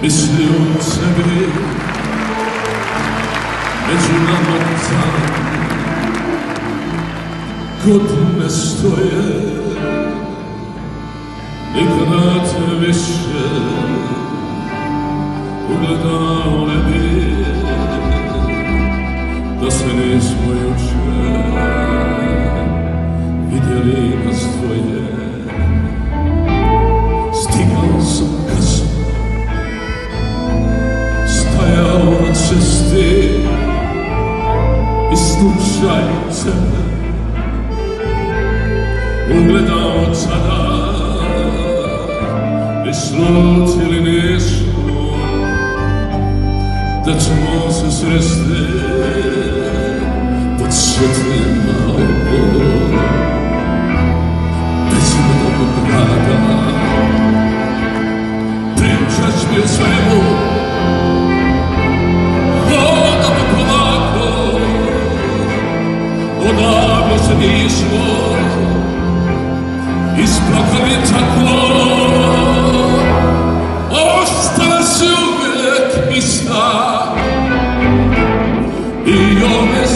Mislio sebi među nama sam kod ne stoje nikada te više ugledao ne bi da se nismo juče vidjeli nas dvoje. Stigao sam kasno, stajao na cesti i slučaj tebe ugledao od sada. Ni slutili nismo da ćemo se sresti pod svjetlima oko bezimnog grada. Pričaš mi o svemu, hodamo polako, odavno se nismo isplakali tako. Ostala si uvijek ista i ove